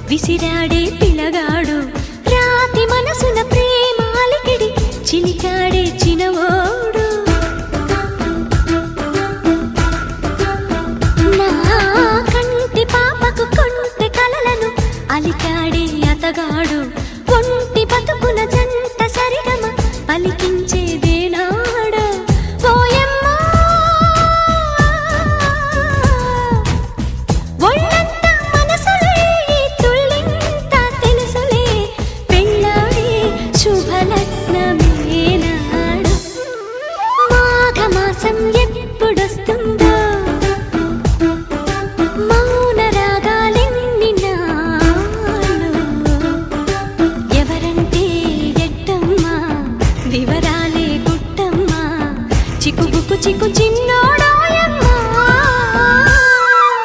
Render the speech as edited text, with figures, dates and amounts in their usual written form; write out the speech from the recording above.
విసిరాడే పిలగాడు రాతి మనసుల ప్రేమాలికిడి చిలికాడే చినవోడు నా కంటి పాపకు కొంటె కలలను అలికాడే